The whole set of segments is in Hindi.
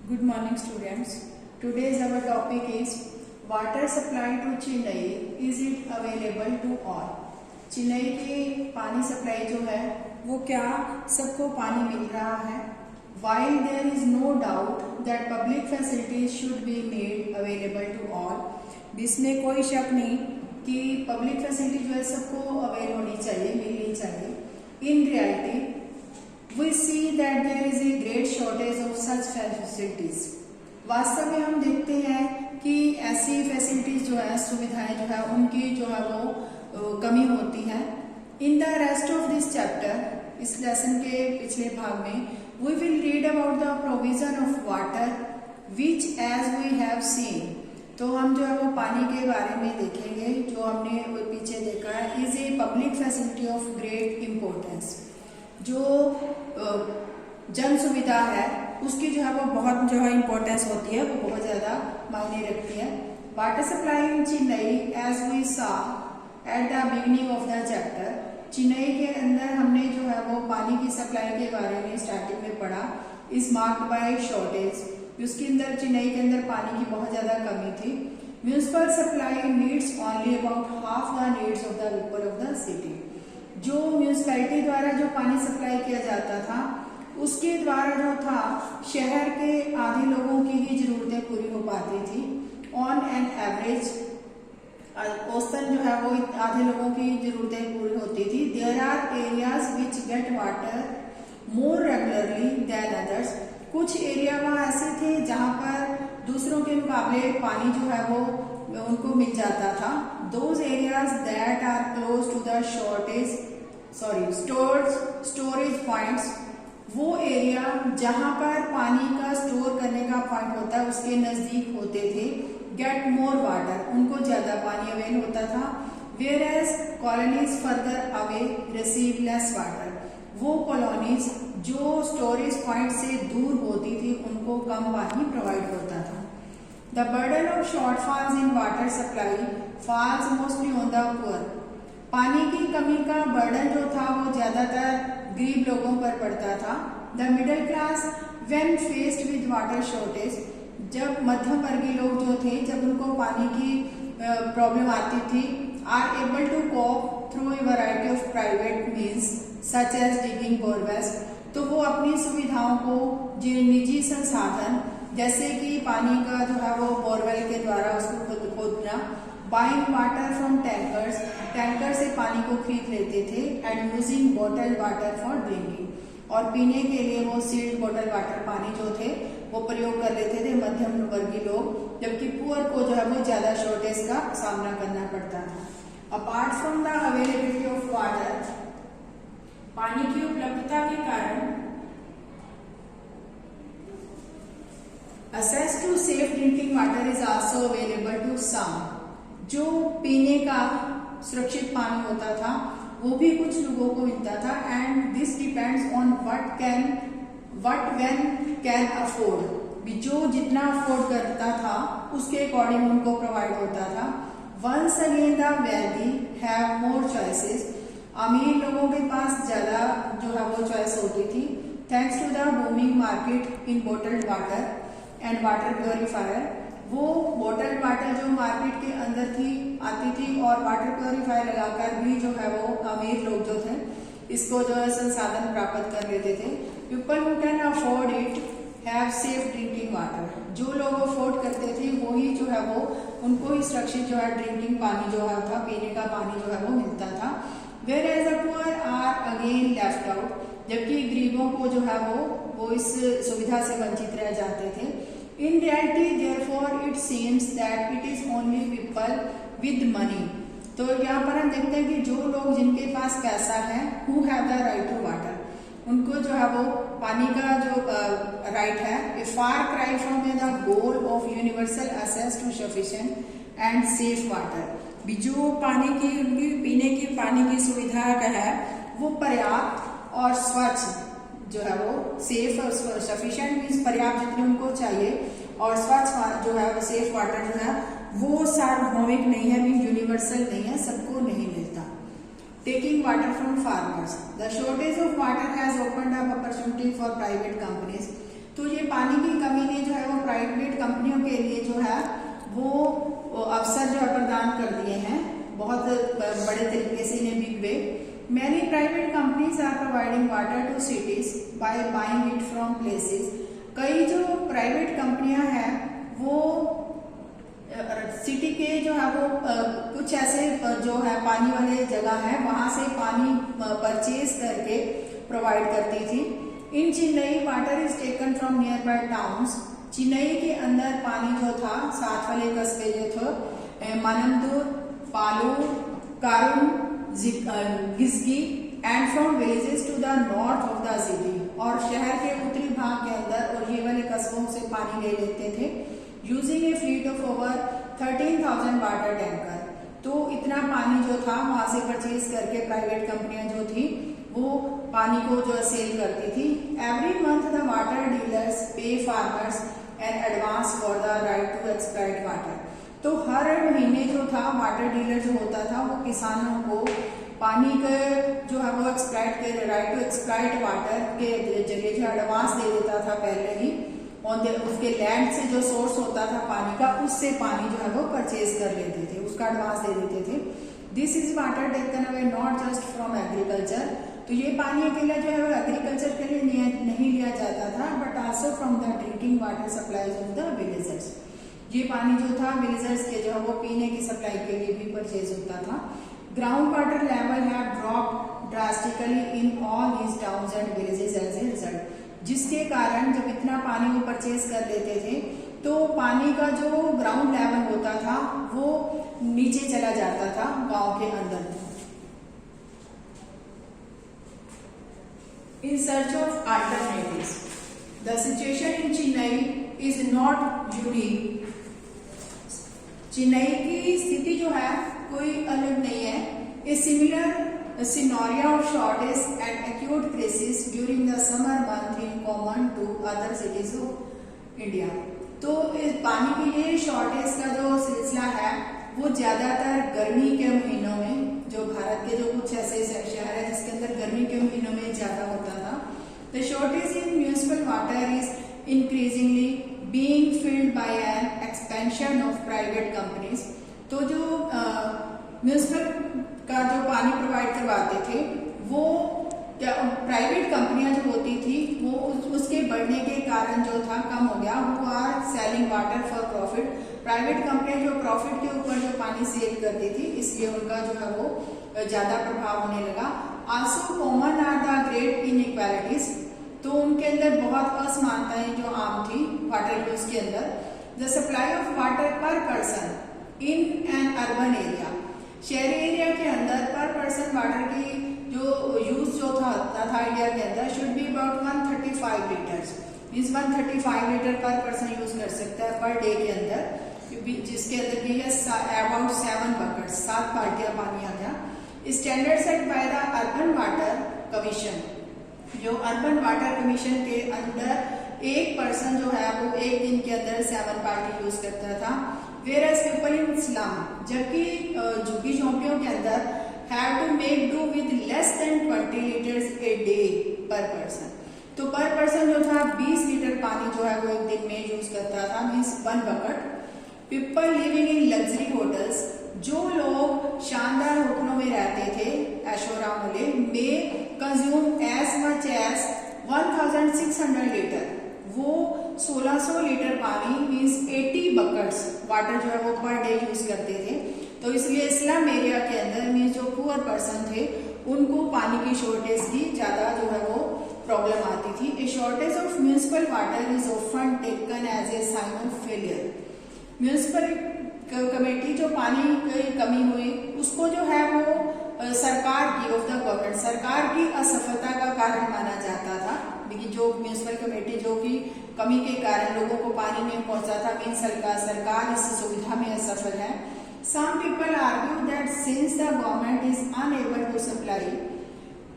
Good morning students. Today's our topic is water supply to Chennai. Is it available to all? Chennai की पानी सप्लाई जो है वो क्या सबको पानी मिल रहा है? While there is no doubt that public facilities should be made available to all, इसमें कोई शक नहीं कि पब्लिक फैसिलिटी जो है सबको अवेल होनी चाहिए, मिलनी चाहिए. In reality, we see that there is a great shortage of such facilities. वास्तव में हम देखते हैं कि ऐसी फैसिलिटीज जो है, सुविधाएं जो है, उनकी जो है वो कमी होती है. In the rest of this chapter, इस लेसन के पिछले भाग में, we will read about the provision of water which as we have seen. तो हम जो है वो पानी के बारे में देखेंगे जो हमने पीछे देखा है. Is a public facility of great importance. जो जन सुविधा है उसकी जो है वो बहुत जो है इम्पोर्टेंस होती है, वो बहुत ज्यादा मायने रखती है. Water supply in Chennai as we saw at the beginning of the chapter. Chennai के अंदर हमने जो है वो पानी की सप्लाई के बारे में स्टार्टिंग में पढ़ा. Is marked by shortage. उसके अंदर चेन्नई के अंदर पानी की बहुत ज्यादा कमी थी. Municipal supply needs only about half the needs of the people of the city. जो म्यूनिसिपैलिटी द्वारा जो पानी सप्लाई किया जाता था उसके द्वारा जो था शहर के आधे लोगों की ही जरूरतें पूरी हो पाती थी. ऑन एन एवरेज औसतन जो है वो आधे लोगों की जरूरतें पूरी होती थी. There are areas which get water more regularly than others. कुछ एरिया वहाँ ऐसे थे जहाँ पर दूसरों के मुकाबले पानी जो है वो उनको मिल जाता था. Those areas that are close to the storage points. वो एरिया जहां पर पानी का स्टोर करने का पॉइंट होता है उसके नजदीक होते थे. Get more water. उनको ज्यादा पानी अवेल होता था. Whereas colonies further away receive less water. वो कॉलोनीज जो स्टोरेज पॉइंट से दूर होती थी उनको कम पानी प्रोवाइड होता था. The burden of shortfalls in water supply falls mostly on the poor. पानी की कमी का बर्डन जो था वो ज्यादातर गरीब लोगों पर पड़ता था. The middle class when faced with water shortage. जब मध्यम वर्गीय लोग जो थे, जब उनको पानी की प्रॉब्लम आती थी, are able to cope through a variety of private means such as digging borewells. तो वो अपनी सुविधाओं को जो निजी संसाधन जैसे कि पानी का जो है वो बोरवेल के द्वारा उसको खोदना, buying water from tankers. Tanker से पानी को खरीद लेते थे. And using bottle water for drinking. और पीने के लिए वो सील्ड बॉटल वाटर पानी जो थे वो प्रयोग कर लेते थे मध्यम वर्गीय लोग, जबकि पुअर को जो है वो ज्यादा शॉर्टेज का सामना करना पड़ता था. Apart from the availability of water, पानी की उपलब्धता के कारण access to safe drinking water is also available to some. जो पीने का सुरक्षित पानी होता था वो भी कुछ लोगों को मिलता था. And this depends on what when can afford. जो जितना अफोर्ड करता था उसके अकॉर्डिंग उनको प्रोवाइड होता था. Once again the wealthy have more choices. अमीर लोगों के पास ज्यादा जो है वो चॉइस होती थी. Thanks to the booming market in bottled water and water purifier. वो बॉटल वाटर जो मार्केट के अंदर आती थी और वाटर प्योरीफायर लगाकर भी जो है वो अमीर लोग जो थे इसको जो है संसाधन प्राप्त कर लेते थे. People who can afford it have safe drinking water. जो लोग अफोर्ड करते थे वो ही जो है वो उनको ही सुरक्षित जो है ड्रिंकिंग पानी जो है था, पीने का पानी जो है वो मिलता था. Whereas the poor are again left out. जबकि गरीबों को जो है वो इस सुविधा से वंचित रह जाते थे. In reality, therefore, it seems that it is only people with money. तो यहाँ पर हम देखते हैं कि जो लोग जिनके पास पैसा है, who have the right to water, उनको जो है वो पानी का जो राइट है. A far cry from the goal of universal access to sufficient and safe water. जो पानी की उनकी पीने की पानी की सुविधा का है वो पर्याप्त और स्वच्छ जो है वो सेफ और सफिशिएंट मीन्स पर्याप्त जितने उनको चाहिए, और स्वच्छ जो है वो सेफ वाटर जो है वो सार्वभौमिक नहीं है, मीन्स यूनिवर्सल नहीं है, सबको नहीं मिलता. Taking water from farmers. The shortage of water has opened up opportunity for private companies. तो ये पानी की कमी ने जो है कंपनियों के लिए जो है वो अवसर जो है प्रदान कर दिए हैं बहुत बड़े तरीके से, in a big way. Many private companies are providing water to cities by buying it from places. कई जो प्राइवेट कंपनियां हैं वो सिटी के जो है वो कुछ ऐसे जो है पानी वाले जगह है वहां से पानी परचेज करके प्रोवाइड करती थी। In Chennai water is taken from nearby towns. Chennai के अंदर पानी जो था साथ वाले कस्बे जो थे मनमदूर, पालूर, कारुन, गिस्गी and from villages to the north of the city. और शहर के उत्तरी भाग के अंदर और ये वाले कस्बों से पानी ले लेते थे using A fleet of over 13,000 water tanker. तो इतना पानी जो था वहां से परचेज करके प्राइवेट कंपनियां जो थी वो पानी को जो सेल करती थी। Every month the water dealers pay farmers an advance for the right to exploit water. तो हर महीने जो था वाटर डीलर जो होता था वो किसानों को पानी के जो है वो एक्सप्लॉइट के राइट टू एक्सप्लॉइट वाटर के जरिए जो एडवांस दे देता था पहले ही, और उसके लैंड से जो सोर्स होता था पानी का उससे पानी जो है वो परचेज कर लेते थे, उसका एडवांस दे देते थे। This is water taken away not just from agriculture. तो ये पानी अकेला जो है वो एग्रीकल्चर के लिए नहीं लिया जाता था but also from the drinking water supplies of the villagers. ये पानी जो था विलेजर्स के जो है वो पीने की सप्लाई के लिए भी परचेज होता था। Ground water level have dropped drastically in all these towns and villages as a result. जिसके कारण जब इतना पानी वो परचेज कर लेते थे तो पानी का जो ग्राउंड लेवल होता था वो नीचे चला जाता था गांव के अंदर। In search of alternatives, the situation in Chennai is not unique. Chennai की स्थिति जो है कोई अलग नहीं है। A similar scenario of shortage and acute crisis during the summer month in common to other cities of India. तो इस पानी की ये शॉर्टेज का जो सिलसिला है वो ज्यादातर गर्मी के महीनों में, जो भारत के जो कुछ ऐसे शहर है जिसके अंदर गर्मी के महीनों में ज्यादा होता था। The shortage in municipal water is increasingly being filled by N expansion of private companies. तो जो म्यूनिसिपल का जो पानी प्रोवाइड करवाते थे वो प्राइवेट कंपनियां जो होती थी वो उसके बढ़ने के कारण जो था कम हो गया। वो are selling water for profit. Private कंपनियां जो प्रॉफिट के ऊपर जो पानी सेल करती थी इसलिए उनका जो है वो ज्यादा प्रभाव होने लगा। Also common are the great inequalities. तो उनके अंदर बहुत असमानताएं जो आम थी वाटर यूज के अंदर। द सप्लाई ऑफ वाटर पर person in an urban area. शहरी एरिया के अंदर पर पर्सन वाटर की जो यूज जो था इंडिया के अंदर should be about 135 litres. Means 135 litre पर पर्सन यूज कर सकता है पर डे के अंदर, जिसके अंदर भी है अबाउट 7 बकेट्स, 7 बाल्टियां पानी आ गया। Standard set by the urban water commission. जो अर्बन वाटर कमीशन के अंदर एक पर्सन जो है वो एक दिन के अंदर 7 बाल्टी यूज करता था। वेयर पीपल इन स्लम, जबकि झुग्गी झोंपड़ियों के अंदर have to make do with less than 20 liters a day per person। तो पर पर्सन जो था 20 लीटर पानी जो है वो एक दिन में यूज करता था, means 1 bucket. People living in luxury hotels, जो लोग शानदार होटलों में रहते थे ऐशोआराम वाले, में consume as much as 1600 litre. वो 1600 लीटर पानी मीन्स 80 बकेट्स वाटर जो है वो पर डे यूज करते थे। तो इसलिए स्लम एरिया के अंदर में जो पुअर पर्सन थे उनको पानी की शॉर्टेज की ज्यादा जो है वो प्रॉब्लम आती थी। A shortage of municipal water is often taken as a sign of failure. Municipal committee जो पानी की कमी हुई उसको जो है वो सरकार की ऑफ द गवर्नमेंट, सरकार की असफलता का कारण माना जाता था। लेकिन जो म्यूनिसिपल कमेटी जो की कमी के कारण लोगों को पानी नहीं पहुंचा था, मीन सरकार इस सुविधा में असफल है। Some people argue that since the government is unable to supply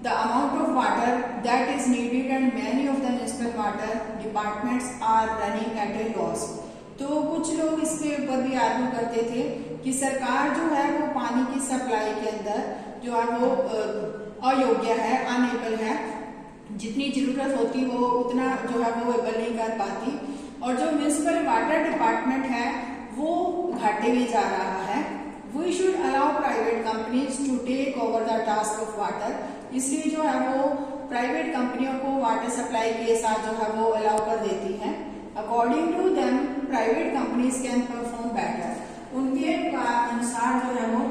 the amount of water that is needed and many of the municipal water departments are running at a loss। तो कुछ लोग इसके ऊपर भी आर्ग्यू करते थे कि सरकार जो है वो पानी की सप्लाई के अंदर जो है वो अयोग्य है, अनेबल है, जितनी जरूरत होती वो उतना जो है वो एबल नहीं कर पाती। और जो म्यूनिसिपल वाटर डिपार्टमेंट है वो घाटे में जा रहा है। We should allow private companies to take over the task of water, इसलिए जो है वो प्राइवेट कंपनियों को वाटर सप्लाई के साथ जो है वो अलाउ कर देती है। According to them private companies can perform better, उनके अनुसार जो है वो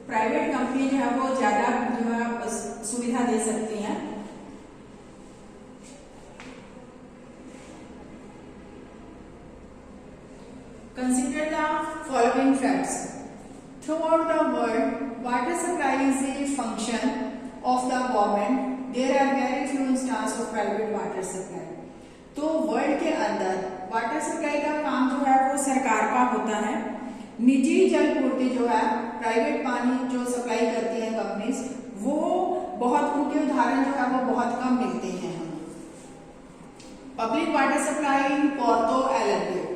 प्राइवेट कंपनी जो है वो ज्यादा जो है सुविधा दे सकती हैं। Consider the following facts. Throughout the world, water supply is a function of the government. There are very few instances of private water supply. तो वर्ल्ड के अंदर वाटर सप्लाई का काम जो है वो सरकार का होता है। निजी जल पूर्ति जो है, प्राइवेट पानी जो सप्लाई करती है कंपनीज, वो बहुत, उनके उदाहरण जो है वो बहुत कम मिलते हैं हमें। Public water supply in Porto Alegre.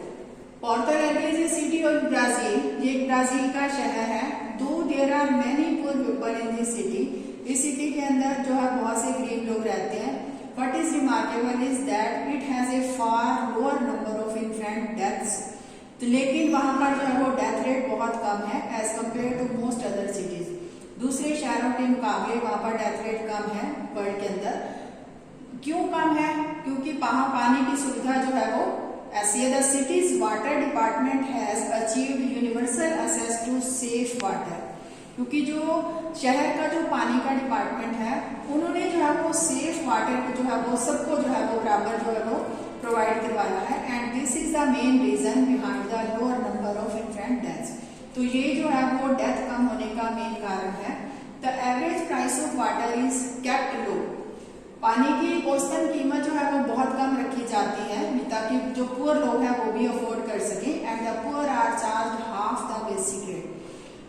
Porto Alegre is a city of Brazil, ये ब्राजील का शहर है। So there are many poor people in this city, इस सिटी के अंदर जो है बहुत से गरीब लोग रहते हैं। What is remarkable is that it has a far lower number of infant deaths. तो लेकिन वहां पर जो है वो डेथ रेट बहुत कम है as compare to most other cities. दूसरे शहरों के मुकाबले वहां पर डेथ रेट कम है वर्ल्ड के अंदर। क्यों कम है? क्योंकि वहां पानी की सुविधा जो है वो ऐसी है। The city's water department has achieved universal access to safe water, क्योंकि जो शहर का जो पानी का डिपार्टमेंट है उन्होंने जो है वो सेफ वाटर को जो है वो सबको जो है वो बराबर जो है वो प्रोवाइड करवाया है। And this is the main reason behind the lower number of infant deaths. तो ये जो है वो डेथ कम होने का मेन कारण है। The average price of water is kept low, पानी की औसतन कीमत जो है वो बहुत कम रखी जाती है ताकि जो पुअर लोग हैं वो भी अफोर्ड कर सके। And the poor are charge half the basic rate,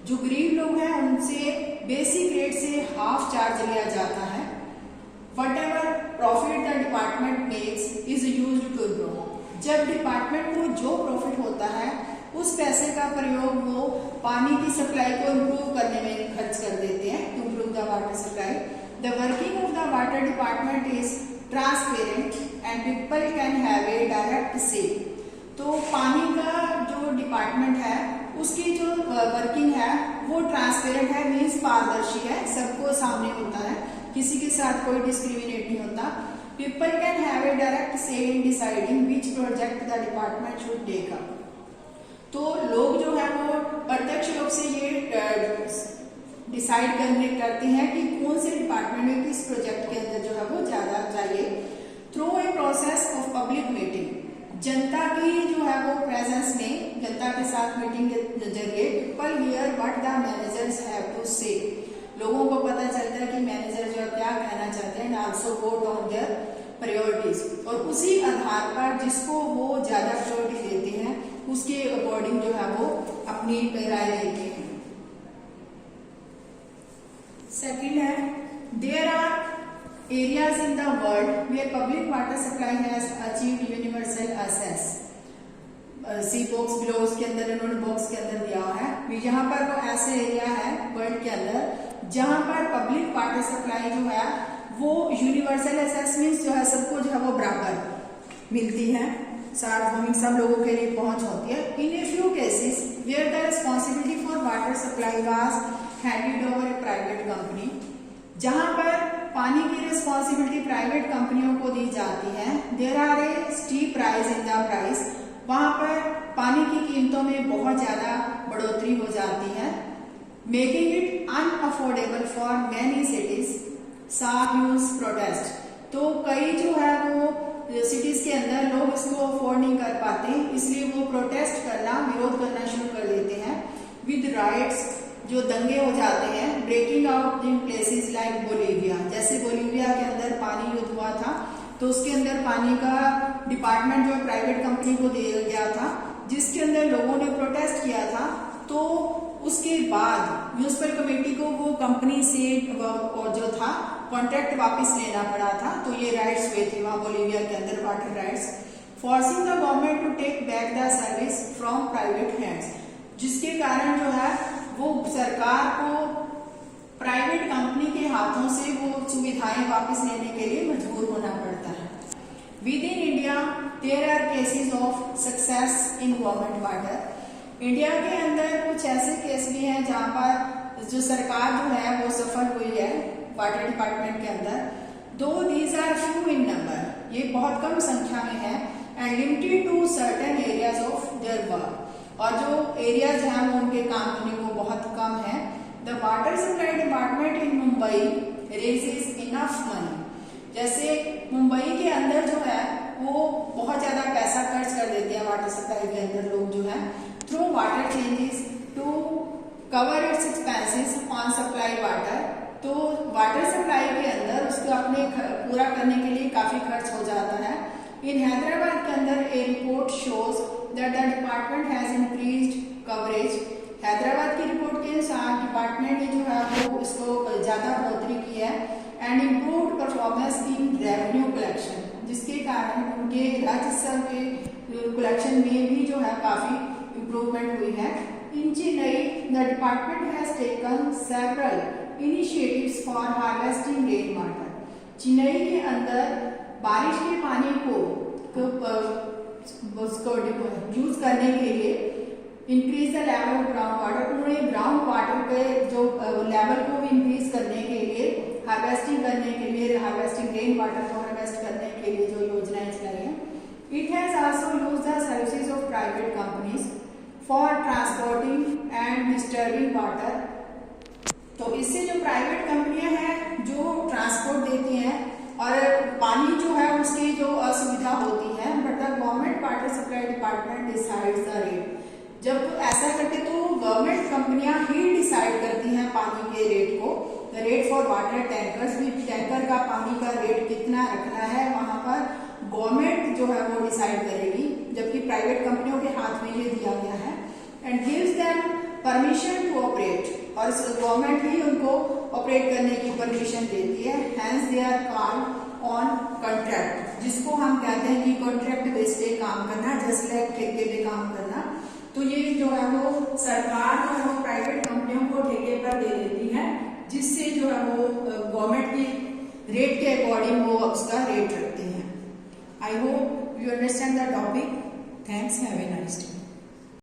जो गरीब लोग हैं उनसे बेसिक रेट से हाफ चार्ज लिया जाता है। Whatever profit the department makes is used to grow, जब डिपार्टमेंट को जो प्रॉफिट होता है उस पैसे का प्रयोग वो पानी की सप्लाई को इम्प्रूव करने में खर्च कर देते हैं, to improve the water supply. The working of the water department is transparent and people can have a direct say. तो पानी का जो डिपार्टमेंट है उसकी जो वर्किंग है वो ट्रांसपेरेंट है, मीन्स पारदर्शी है, सबको सामने होता है, किसी के साथ कोई डिस्क्रिमिनेट नहीं होता। People can have a direct say in deciding which project the department should take up. तो लोग जो है वो प्रत्यक्ष रूप से ये डिसाइड करते हैं कि कौन से डिपार्टमेंट में किस प्रोजेक्ट के अंदर जो है वो ज्यादा चाहिए। Through a process of public meeting, जनता की जो है वो प्रेजेंस में, जनता के साथ मीटिंग के जरिए people hear what the managers have to say, लोगों को पता चलता है कि मैनेजर जो है क्या कहना चाहते हैं। And also vote on their priorities, और उसी आधार पर जिसको वो ज्यादा प्रायोरिटी देते हैं उसके अकॉर्डिंग जो है वो अपनी राय देते हैं। सेकंड है, there are areas in the world where public water supply has achieved universal access. See box below उसके अंदर इन्होंने बॉक्स के अंदर दिया है, यहाँ पर वो ऐसे एरिया है वर्ल्ड के अंदर जहां पर पब्लिक वाटर सप्लाई जो है वो यूनिवर्सल एक्सेस मींस जो है सबको जो है वो बराबर मिलती है, सार्वभौमिक सब लोगों के लिए पहुंच होती है। In a few cases where the responsibility for water supply was handed over a private company, जहां पर पानी की रिस्पॉन्सिबिलिटी प्राइवेट कंपनियों को दी जाती है। There are a steep rise in the price, वहां पर पानी की कीमतों में बहुत ज्यादा बढ़ोतरी हो जाती है। Making it unaffordable for many cities, साफ यूज प्रोटेस्ट, तो कई जो है वो सिटीज के अंदर लोग इसको अफोर्ड नहीं कर पाते, इसलिए वो प्रोटेस्ट करना, विरोध करना शुरू कर देते हैं। विद राइट्स, जो दंगे हो जाते हैं। Breaking out in places like Bolivia, जैसे बोलीविया के अंदर पानी युद्ध हुआ था तो उसके अंदर पानी का डिपार्टमेंट जो प्राइवेट कंपनी को दिया गया था, जिसके अंदर लोगों ने प्रोटेस्ट किया था। तो उसके बाद म्यूनिसिपल कमेटी को वो कंपनी से जो था कॉन्ट्रैक्ट वापस लेना पड़ा था। तो ये राइट्स हुए थे वहां बोलीविया के अंदर, water rights. Forcing the government to take back the service from private hands, जिसके कारण जो है वो सरकार को प्राइवेट कंपनी के हाथों से वो सुविधाएं वापस लेने के लिए मजबूर होना पड़ता है। Within India there are cases of success in government water. India के अंदर कुछ ऐसे केस भी हैं जहाँ पर जो सरकार जो है वो सफल हुई है वाटर डिपार्टमेंट के अंदर, so these are few in number, ये बहुत कम संख्या में है, and limited to certain areas of their work, और जो एरियाज हैं वो उनके काम करने को बहुत कम है। The water supply department in Mumbai raises enough money, जैसे मुंबई के अंदर जो है वो बहुत ज्यादा पैसा खर्च कर देते हैं वाटर सप्लाई के अंदर लोग जो है, through water changes to cover its expenses on supply water. तो वाटर सप्लाई के अंदर उसको अपने पूरा करने के लिए काफी खर्च हो जाता है। इन हैदराबाद के अंदर a report shows that the department has increased coverage. Hyderabad की रिपोर्ट के अनुसार डिपार्टमेंट ने जो है वो इसको ज्यादा बढ़ोतरी की है, and improved performance in revenue collection, जिसके कारण उनके राजस्व के कलेक्शन में भी जो है काफी इम्प्रूवमेंट हुई है। In Chennai the department has taken several initiatives for harvesting rain water. Chennai के अंदर बारिश के पानी को यूज करने के लिए increase the level of ground water, उन्होंने ग्राउंड वाटर के जो लेवल को इंक्रीज करने के लिए, हार्वेस्टिंग करने के लिए, हार्वेस्टिंग रेन वाटर को हार्वेस्ट करने के लिए जो योजनाएं चलाई हैं। It has also used the services of private companies for transporting and disturbing water. तो इससे जो प्राइवेट कंपनियां हैं जो ट्रांसपोर्ट देती हैं और पानी जो है उसकी जो असुविधा होती है, but the government water supply department decides the rate. जब ऐसा करते तो गवर्नमेंट कंपनियां ही डिसाइड करती हैं पानी के रेट को। The rate for water tankers, भी टैंकर का पानी का रेट कितना रखना है वहां पर गवर्नमेंट जो है वो डिसाइड करेगी, जबकि प्राइवेट कंपनियों के हाथ में ये दिया गया है। And gives them permission to operate, और गवर्नमेंट ही उनको ऑपरेट करने की परमिशन देती है। Hence they are called on contract, जिसको हम कहते हैं कि कॉन्ट्रैक्ट बेस पे काम करना, जस्ट लाइक ठेके पे काम करना। तो ये जो है वो सरकार जो है वो प्राइवेट कंपनियों को ठेके पर दे देती है, जिससे जो है वो गवर्नमेंट की रेट के अकॉर्डिंग वो उसका रेट रखते हैं। I hope you understand the topic. Thanks, have a nice day.